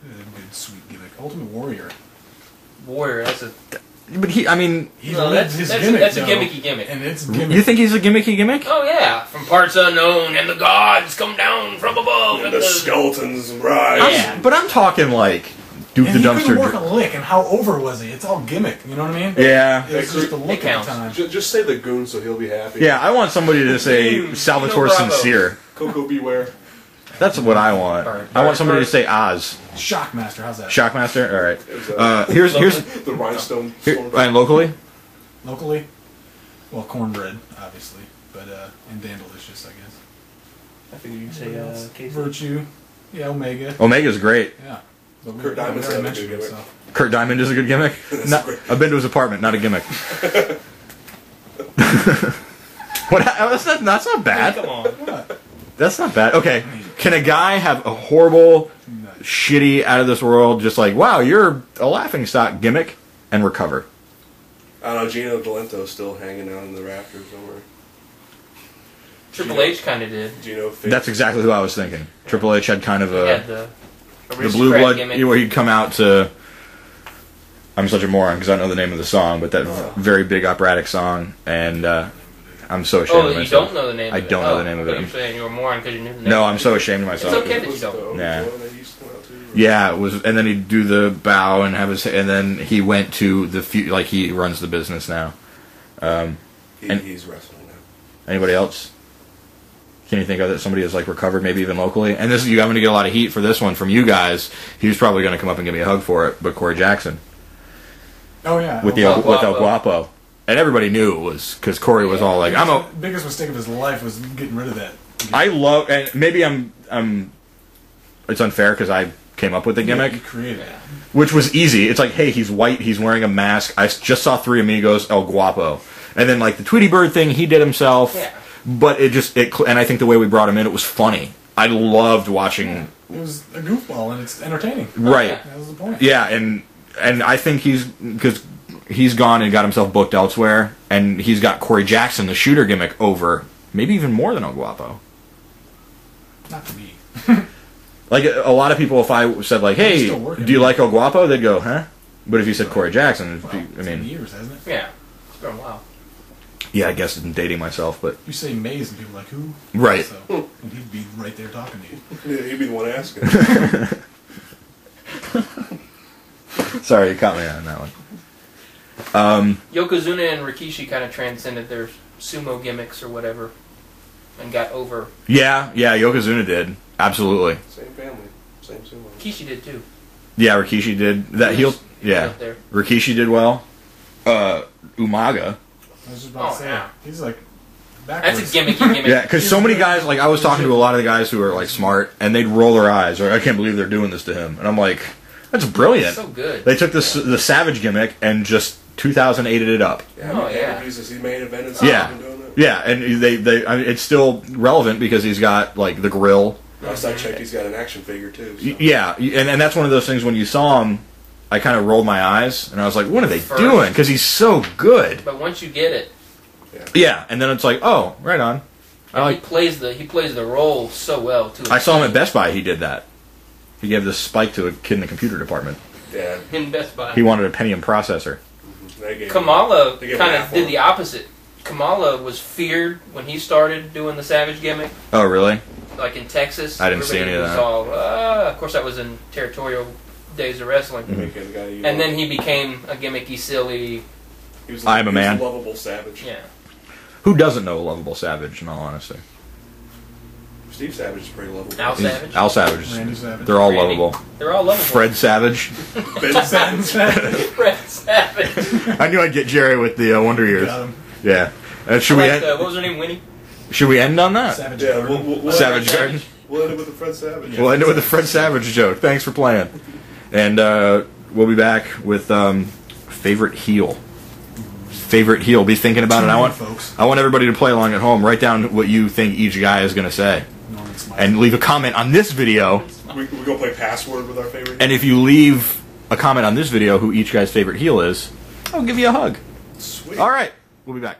Good, sweet gimmick. Ultimate Warrior. Warrior, that's a... But he, I mean... That's a gimmicky gimmick. And it's gimmick. You think he's a gimmicky gimmick? Oh, yeah. From parts unknown, and the gods come down from above. And the skeletons rise. Yeah. But I'm talking like... Duke and the he Dumpster. couldn't work a lick, and how over was he? It's all gimmick, you know what I mean? Yeah. It's just the look at the time. Just say the goon so he'll be happy. Yeah, I want somebody to say Salvatore Sincere. Coco Beware. That's what I want. I want somebody to say Oz. Shockmaster, how's that? Shockmaster? Alright. Here's the rhinestone. And locally? Locally? Well, cornbread, obviously. But, and Dandalicious, I guess. I figured you'd say Casey. Virtue. Yeah, Omega. Omega's great. Yeah. But Kurt Diamond's already a good mentioned gimmick. Kurt Diamond is a good gimmick? I've been to his apartment, not a gimmick. What? That's not bad. Come on. That's not bad. Okay, can a guy have a horrible, shitty, out of this world, just like, wow, you're a laughingstock gimmick, and recover? I don't know, Gino Delento's still hanging out in the rafters somewhere. Triple H kind of did. Gino That's exactly who I was thinking. Triple H had kind of He had the blue blood, gimmick. where he'd come out to... I'm such a moron because I don't know the name of the song, but that very big operatic song, and I'm so ashamed of myself. Oh, you don't know the name of it? I don't know the name of it. You're saying you were a moron because you knew the name No, of I'm it. so ashamed of myself. It's okay that you don't. Yeah. Yeah, it was, and then he'd do the bow and have his, and then he went to the like he runs the business now. He's wrestling now. Anybody else? Can you think of that somebody has like recovered, maybe even locally? And this is I'm going to get a lot of heat for this one from you guys. He was probably going to come up and give me a hug for it, but Corey Jackson. Oh yeah. With El Guapo, and everybody knew it was because Corey was all like, "I'm a." Biggest mistake of his life was getting rid of that. I love, and maybe I'm. It's unfair because I came up with the gimmick. You created it. Which was easy. It's like, hey, he's white, he's wearing a mask. I just saw Three Amigos, El Guapo. And then, like, the Tweety Bird thing, he did himself. Yeah. But and I think the way we brought him in, it was funny. I loved watching... Yeah. It was a goofball, and it's entertaining. Right. That was the point. Yeah, and I think because he's gone and got himself booked elsewhere, and he's got Corey Jackson, the shooter gimmick, over, maybe even more than El Guapo. Not to me. Like, a lot of people, if I said, like, hey, do you like El Guapo? They'd go, huh? But if you said Corey Jackson, well, I mean... 10 years, hasn't it? Yeah. It's been a while. Yeah, I guess I'm dating myself, but... You say Maze, and people are like, who? Right. So, and he'd be right there talking to you. Yeah, he'd be the one asking. Sorry, you caught me on that one. Yokozuna and Rikishi kind of transcended their sumo gimmicks or whatever and got over. Yeah, Yokozuna did. Absolutely. Same family. Same sumo. Rikishi did too. Yeah, Rikishi did. That heel. Yeah. Rikishi did well. Umaga. I was just about to say, yeah. He's like backwards. That's a gimmicky gimmick. Yeah, because so many guys, like I was talking to a lot of the guys who are like smart, and they'd roll their eyes, or I can't believe they're doing this to him, and I'm like, that's brilliant. So good. They took the Savage gimmick and just 2008'd it up. Yeah, he main event. Yeah, and I mean, it's still relevant because he's got like the grill. Last I checked, he's got an action figure too. So. Yeah, and that's one of those things when you saw him, I kind of rolled my eyes and I was like, what are they doing? Because he's so good. But once you get it, yeah, and then it's like, oh, right on. He plays the role so well too. I saw him at Best Buy. He did that. He gave this spike to a kid in the computer department. Yeah, in Best Buy. He wanted a Pentium processor. Kamala kind of did the opposite. Kamala was feared when he started doing the Savage gimmick. Oh, really? Like in Texas. I didn't see any of that. Of course, that was in territorial days of wrestling. Mm-hmm. And then he became a gimmicky, silly... I'm a man. He was a lovable savage. Yeah. Who doesn't know a lovable savage, in all honesty? Steve Savage is pretty lovable. Al Savage? Al Savage. Randy Savage. They're all lovable. They're all lovable. Fred Savage. Ben Savage. Fred Savage. I knew I'd get Jerry with the Wonder Years. Got him. Yeah. Should we end? What was her name? Winnie? Should we end on that? Savage Garden. We'll Savage Garden. We'll end it with the Fred Savage. We'll end it with the Fred Savage joke. Thanks for playing. And we'll be back with favorite heel. Favorite heel. Be thinking about it. I want everybody to play along at home. Write down what you think each guy is going to say. And leave a comment on this video. We're going to play password with our favorite heel. And if you leave a comment on this video who each guy's favorite heel is, I'll give you a hug. Sweet. All right. We'll be back.